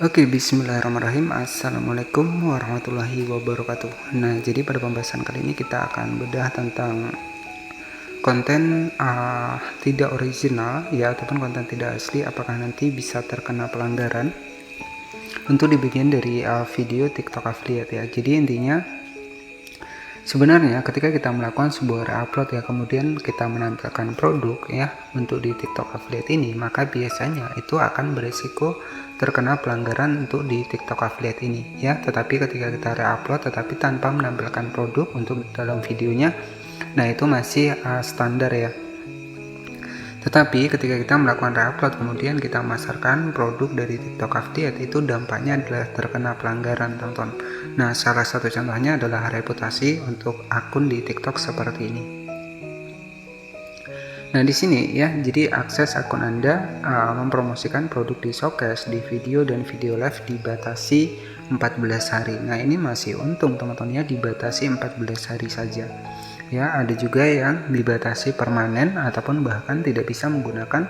Oke, bismillahirrahmanirrahim. Assalamualaikum warahmatullahi wabarakatuh. Nah, jadi pada pembahasan kali ini kita akan bedah tentang konten tidak original ya, ataupun konten tidak asli, apakah nanti bisa terkena pelanggaran untuk di bagian dari video TikTok affiliate ya. Jadi intinya sebenarnya ketika kita melakukan sebuah re-upload ya, kemudian kita menampilkan produk ya untuk di TikTok affiliate ini, maka biasanya itu akan beresiko terkena pelanggaran untuk di TikTok affiliate ini ya. Tetapi ketika kita re-upload tetapi tanpa menampilkan produk untuk dalam videonya, nah itu masih standar ya. Tetapi ketika kita melakukan re-upload kemudian kita memasarkan produk dari TikTok affiliate, itu dampaknya adalah terkena pelanggaran, teman-teman. Nah, salah satu contohnya adalah reputasi untuk akun di TikTok seperti ini. Nah, di sini ya, jadi akses akun Anda mempromosikan produk di showcase, di video dan video live dibatasi 14 hari. Nah, ini masih untung teman-teman ya, dibatasi 14 hari saja. Ya, ada juga yang dibatasi permanen ataupun bahkan tidak bisa menggunakan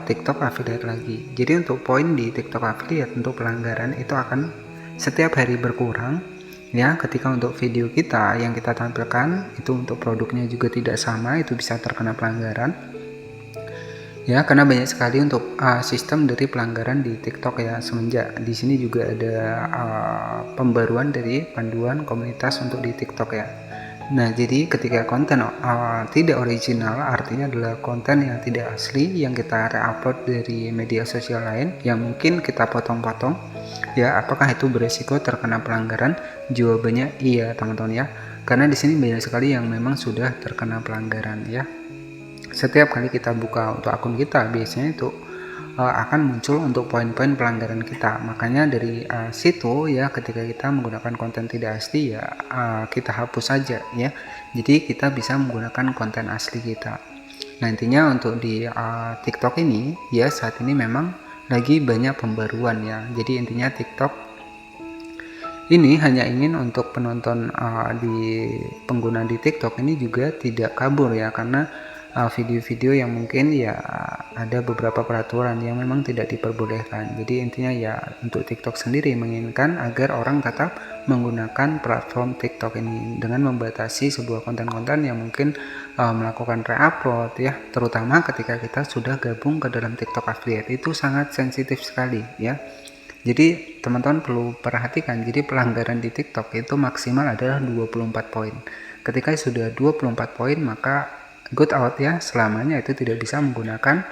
TikTok affiliate lagi. Jadi untuk poin di TikTok affiliate untuk pelanggaran itu akan setiap hari berkurang ya. Ketika untuk video kita yang kita tampilkan itu untuk produknya juga tidak sama, itu bisa terkena pelanggaran ya, karena banyak sekali untuk sistem dari pelanggaran di TikTok ya. Semenjak di sini juga ada pembaruan dari panduan komunitas untuk di TikTok ya. Nah, jadi ketika konten tidak original artinya adalah konten yang tidak asli yang kita re-upload dari media sosial lain yang mungkin kita potong-potong ya. Apakah itu beresiko terkena pelanggaran? Jawabannya iya, teman-teman ya. Karena di sini banyak sekali yang memang sudah terkena pelanggaran ya. Setiap kali kita buka untuk akun kita biasanya itu akan muncul untuk poin-poin pelanggaran kita. Makanya dari situ ya, ketika kita menggunakan konten tidak asli ya kita hapus saja ya. Jadi kita bisa menggunakan konten asli kita. Nah, intinya untuk di TikTok ini ya, saat ini memang lagi banyak pembaruan ya. Jadi intinya TikTok ini hanya ingin untuk penonton di pengguna di TikTok ini juga tidak kabur ya, karena video-video yang mungkin ya ada beberapa peraturan yang memang tidak diperbolehkan. Jadi intinya ya untuk TikTok sendiri menginginkan agar orang tetap menggunakan platform TikTok ini dengan membatasi sebuah konten-konten yang mungkin melakukan re-upload ya, terutama ketika kita sudah gabung ke dalam TikTok affiliate. Itu sangat sensitif sekali ya. Jadi teman-teman perlu perhatikan, jadi pelanggaran di TikTok itu maksimal adalah 24 poin. Ketika sudah 24 poin maka good out ya, selamanya itu tidak bisa menggunakan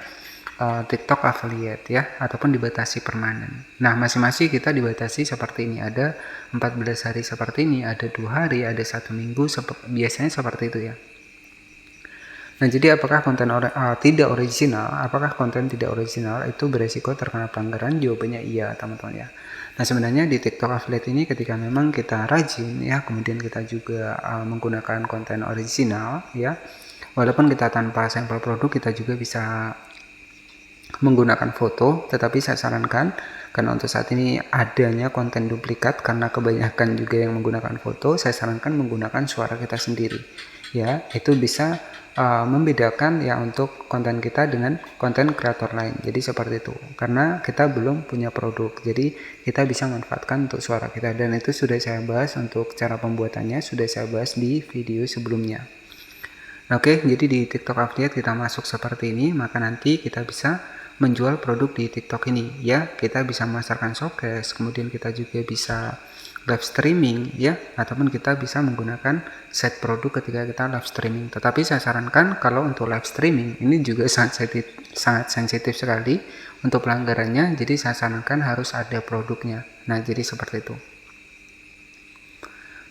TikTok affiliate ya, ataupun dibatasi permanen. Nah, masing-masing kita dibatasi seperti ini, ada 14 hari seperti ini, ada 2 hari, ada 1 minggu, biasanya seperti itu ya. Nah, jadi apakah konten tidak original, apakah konten tidak original itu beresiko terkena pelanggaran? Jawabannya iya, teman-teman ya. Nah, sebenarnya di TikTok affiliate ini ketika memang kita rajin ya, kemudian kita juga menggunakan konten original ya, walaupun kita tanpa sampel produk kita juga bisa menggunakan foto, tetapi saya sarankan karena untuk saat ini adanya konten duplikat karena kebanyakan juga yang menggunakan foto, saya sarankan menggunakan suara kita sendiri ya. Itu bisa membedakan ya untuk konten kita dengan konten kreator lain. Jadi seperti itu, karena kita belum punya produk, jadi kita bisa manfaatkan untuk suara kita, dan itu sudah saya bahas untuk cara pembuatannya, sudah saya bahas di video sebelumnya. Oke, jadi di TikTok affiliate kita masuk seperti ini, maka nanti kita bisa menjual produk di TikTok ini ya. Kita bisa memasarkan showcase, kemudian kita juga bisa live streaming ya, ataupun kita bisa menggunakan set produk ketika kita live streaming. Tetapi saya sarankan kalau untuk live streaming ini juga sangat sensitif sekali untuk pelanggarannya, jadi saya sarankan harus ada produknya. Nah, jadi seperti itu.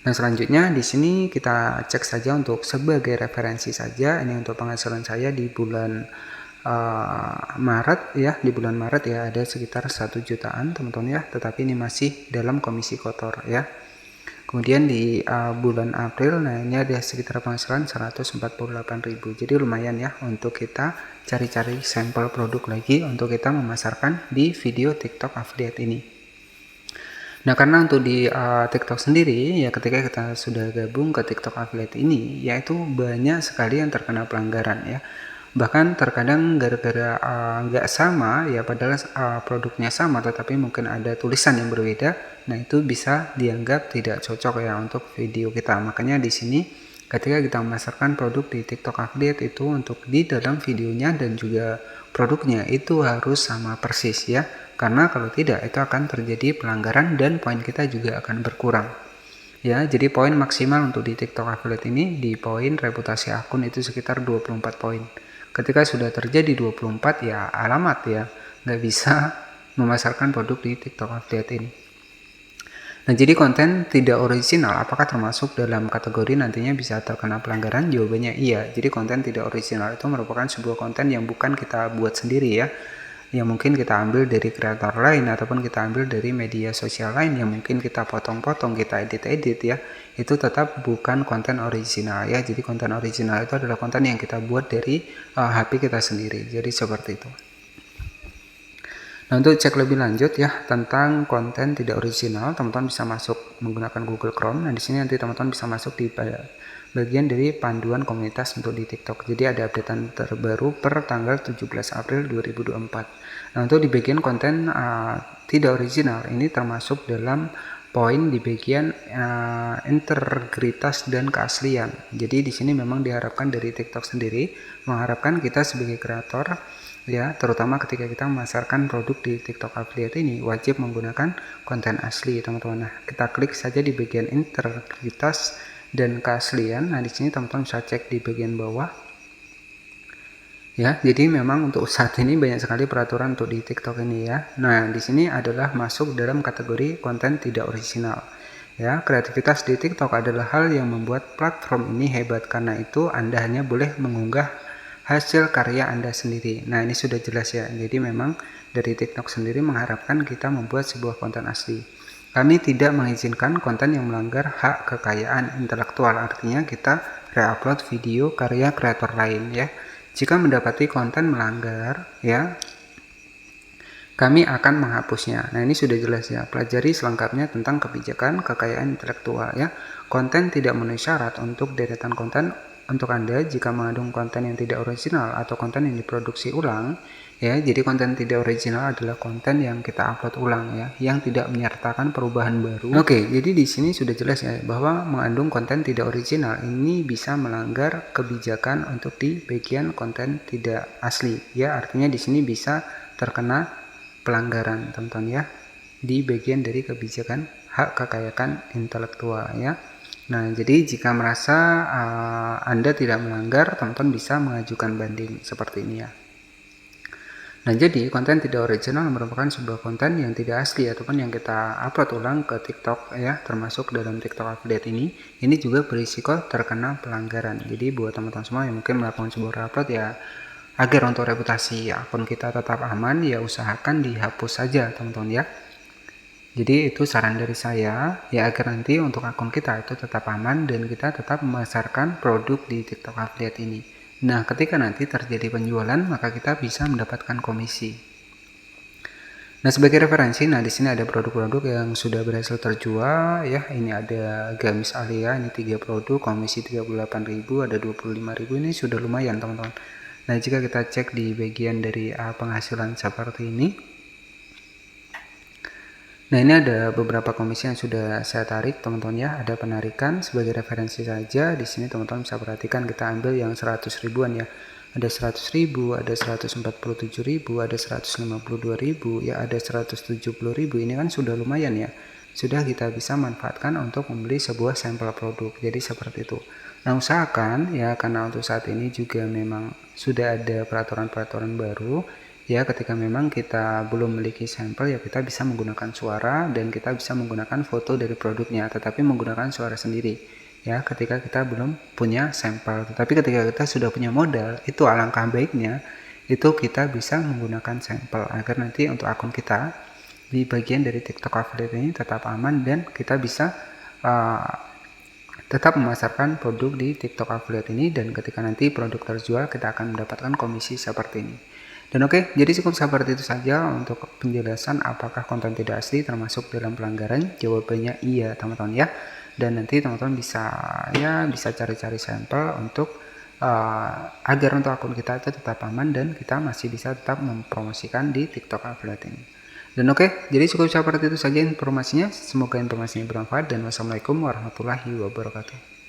Nah, selanjutnya di sini kita cek saja untuk sebagai referensi saja. Ini untuk penghasilan saya di bulan Maret ya, di bulan Maret ya ada sekitar 1 jutaan teman-teman ya, tetapi ini masih dalam komisi kotor ya. Kemudian di bulan April, nah ini ada sekitar penghasilan 148.000. Jadi lumayan ya untuk kita cari-cari sampel produk lagi untuk kita memasarkan di video TikTok affiliate ini. Nah, karena untuk di TikTok sendiri ya, ketika kita sudah gabung ke TikTok affiliate ini, yaitu banyak sekali yang terkena pelanggaran ya. Bahkan terkadang gara-gara nggak sama ya, padahal produknya sama tetapi mungkin ada tulisan yang berbeda, nah itu bisa dianggap tidak cocok ya untuk video kita. Makanya di sini ketika kita memasarkan produk di TikTok Affiliate itu untuk di dalam videonya dan juga produknya itu harus sama persis ya, karena kalau tidak itu akan terjadi pelanggaran dan poin kita juga akan berkurang. Ya, jadi poin maksimal untuk di TikTok Affiliate ini di poin reputasi akun itu sekitar 24 poin. Ketika sudah terjadi 24 ya alamat ya, nggak bisa memasarkan produk di TikTok Affiliate ini. Nah, jadi konten tidak original apakah termasuk dalam kategori nantinya bisa terkena pelanggaran? Jawabannya iya. Jadi konten tidak original itu merupakan sebuah konten yang bukan kita buat sendiri ya, yang mungkin kita ambil dari kreator lain ataupun kita ambil dari media sosial lain yang mungkin kita potong-potong, kita edit-edit ya, itu tetap bukan konten original ya. Jadi konten original itu adalah konten yang kita buat dari HP kita sendiri. Jadi seperti itu. Nah, untuk cek lebih lanjut ya tentang konten tidak original, teman-teman bisa masuk menggunakan Google Chrome. Nah, di sini nanti teman-teman bisa masuk di bagian dari panduan komunitas untuk di TikTok. Jadi ada updatean terbaru per tanggal 17 April 2024. Nah, untuk di bagian konten tidak original ini termasuk dalam poin di bagian integritas dan keaslian. Jadi di sini memang diharapkan dari TikTok sendiri mengharapkan kita sebagai kreator ya, terutama ketika kita memasarkan produk di TikTok Affiliate ini wajib menggunakan konten asli teman-teman. Nah, kita klik saja di bagian integritas dan keaslian. Nah, di sini teman-teman bisa cek di bagian bawah. Ya, jadi memang untuk saat ini banyak sekali peraturan untuk di TikTok ini ya. Nah, di sini adalah masuk dalam kategori konten tidak original. Ya, kreativitas di TikTok adalah hal yang membuat platform ini hebat, karena itu Anda hanya boleh mengunggah hasil karya Anda sendiri. Nah, ini sudah jelas ya. Jadi memang dari TikTok sendiri mengharapkan kita membuat sebuah konten asli. Kami tidak mengizinkan konten yang melanggar hak kekayaan intelektual, artinya kita re-upload video karya kreator lain ya. Jika mendapati konten melanggar ya, kami akan menghapusnya. Nah, ini sudah jelas ya. Pelajari selengkapnya tentang kebijakan kekayaan intelektual ya. Konten tidak memenuhi syarat untuk deretan konten untuk Anda jika mengandung konten yang tidak original atau konten yang diproduksi ulang ya. Jadi konten tidak original adalah konten yang kita upload ulang ya, yang tidak menyertakan perubahan baru. Oke, jadi di sini sudah jelas ya bahwa mengandung konten tidak original ini bisa melanggar kebijakan untuk di bagian konten tidak asli ya. Artinya di sini bisa terkena pelanggaran teman-teman ya di bagian dari kebijakan hak kekayaan intelektual ya. Nah, jadi jika merasa Anda tidak melanggar, teman-teman bisa mengajukan banding seperti ini ya. Nah, jadi konten tidak original merupakan sebuah konten yang tidak asli ataupun yang kita upload ulang ke TikTok ya, termasuk dalam TikTok Affiliate ini juga berisiko terkena pelanggaran. Jadi buat teman-teman semua yang mungkin melakukan sebuah upload ya, agar untuk reputasi akun kita tetap aman ya, usahakan dihapus saja teman-teman ya. Jadi itu saran dari saya ya, agar nanti untuk akun kita itu tetap aman dan kita tetap memasarkan produk di TikTok Affiliate ini. Nah, ketika nanti terjadi penjualan maka kita bisa mendapatkan komisi. Nah, sebagai referensi, nah di sini ada produk-produk yang sudah berhasil terjual ya. Ini ada gamis Alia, ini 3 produk, komisi 38.000, ada 25.000, ini sudah lumayan teman-teman. Nah, jika kita cek di bagian dari penghasilan seperti ini. Nah, ini ada beberapa komisi yang sudah saya tarik teman-teman ya. Ada penarikan sebagai referensi saja. Di sini teman-teman bisa perhatikan kita ambil yang 100 ribuan ya. Ada 100.000, ada 147.000, ada 152.000 ya, ada 170.000. Ini kan sudah lumayan ya. Sudah kita bisa manfaatkan untuk membeli sebuah sampel produk. Jadi seperti itu. Nah, usahakan ya, karena untuk saat ini juga memang sudah ada peraturan-peraturan baru ya, ketika memang kita belum memiliki sampel ya, kita bisa menggunakan suara dan kita bisa menggunakan foto dari produknya, tetapi menggunakan suara sendiri ya ketika kita belum punya sampel. Tetapi ketika kita sudah punya modal, itu alangkah baiknya itu kita bisa menggunakan sampel agar nanti untuk akun kita di bagian dari TikTok Affiliate ini tetap aman dan kita bisa tetap memasarkan produk di TikTok Affiliate ini, dan ketika nanti produk terjual kita akan mendapatkan komisi seperti ini. Dan oke, jadi cukup seperti itu saja untuk penjelasan apakah konten tidak asli termasuk dalam pelanggaran. Jawabannya iya teman-teman ya. Dan nanti teman-teman bisa cari-cari sampel untuk agar untuk akun kita itu tetap aman dan kita masih bisa tetap mempromosikan di TikTok Affiliate ini. Dan oke, jadi cukup seperti itu saja informasinya. Semoga informasinya bermanfaat dan wassalamualaikum warahmatullahi wabarakatuh.